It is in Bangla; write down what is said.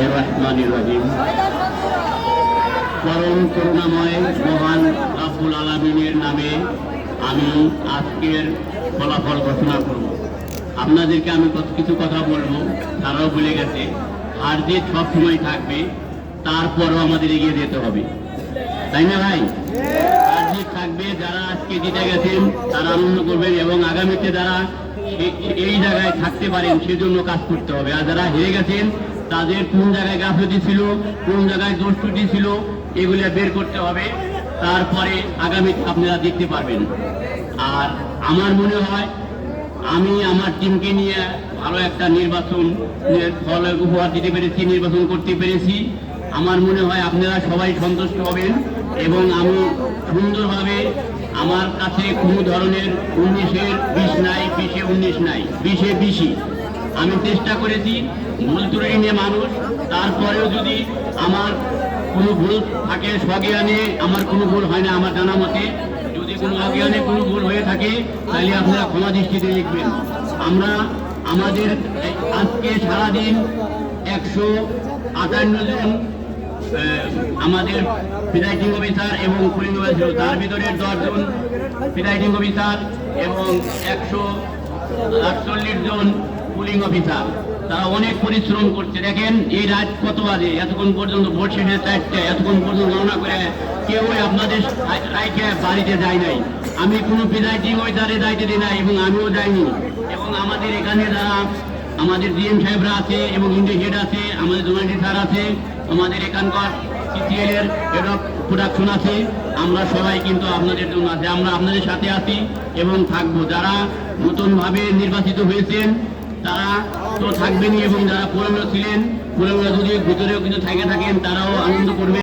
বিসমিল্লাহির রহমানির রহিম। পরম করুণাময় মহান রব্বুল আলামিনের নামে আমি আজকের ফলাফল ঘোষণা করব। আপনাদেরকে আমি কিছু কথা বলবো, তারাও বলে গেছে। হার জিত সবসময় থাকবে, তারপরও আমাদের এগিয়ে যেতে হবে, তাই না ভাই? হার জিত থাকবে, যারা আজকে জিতে গেছেন তারা আনন্দ করবেন এবং আগামীতে যারা এই জায়গায় থাকতে পারেন সেজন্য কাজ করতে হবে। আর যারা হেরে গেছেন তাদের কোন জায়গায় গাফিলতি ছিল, কোন জায়গায় দোষ ত্রুটি ছিল, এগুলো বের করতে হবে। তারপরে আগামীতে আপনারা দেখতে পারবেন। আর আমার মনে হয় আমি আমার টিমকে নিয়ে ভালো একটা নির্বাচনের ফল উপহার দিতে পেরেছি, নির্বাচন করতে পেরেছি। আমার মনে হয় আপনারা সবাই সন্তুষ্ট হবেন এবং আমি সুন্দরভাবে, আমার কাছে কোনো ধরনের 19-এর 20 নাই, 20-এ 19 নাই, 20-এ 20-ই আমি চেষ্টা করেছি। ভুল ত্রুটি নিয়ে মানুষ, তারপরেও যদি আমার কোনো ভুল থাকে স্বজ্ঞানে, আমার কোনো ভুল হয় না আমার জানা মতে, যদি কোনো অজ্ঞানে কোনো ভুল হয়ে থাকে তাহলে আপনারা ক্ষমা দৃষ্টিতে দেখবেন। আমরা আমাদের আজকে সারাদিন 158 জন আমাদের প্রিজাইডিং অফিসার এবং পুলিং অফিসার, তার ভিতরে 10 জন প্রিজাইডিং অফিসার এবং 148 জন পুলিং অফিসার। তারা অনেক পরিশ্রম করছে। দেখেন এই রাত কত বাজে, এতক্ষণ পর্যন্ত ভোট শেষে 4টে, এতক্ষণ পর্যন্ত গণনা করে কেউই আপনাদের রাইটে বাড়িতে যায় নাই। আমি কোনো প্রিজাইডিং অফিসারের দায়িত্ব দিই নাই এবং আমিও যাইনি। এবং আমাদের এখানে যারা আমাদের ডিএম সাহেবরা আছে এবং ইন্ডিয়া হেড আছে, আমাদের জোনালিটি স্যার আছে, আমাদের এখানকার সিসিএল এর হেড অফ প্রোডাকশন আছে, আমরা সবাই কিন্তু আপনাদের জন্য আছে, আমরা আপনাদের সাথে আছি এবং থাকবো। যারা নতুনভাবে নির্বাচিত হয়েছেন তারা তো থাকবেনই এবং যারা পুরনো ছিলেন, পুরনো যদি ভিতরেও কিন্তু থেকে থাকেন তারাও আনন্দ করবেন।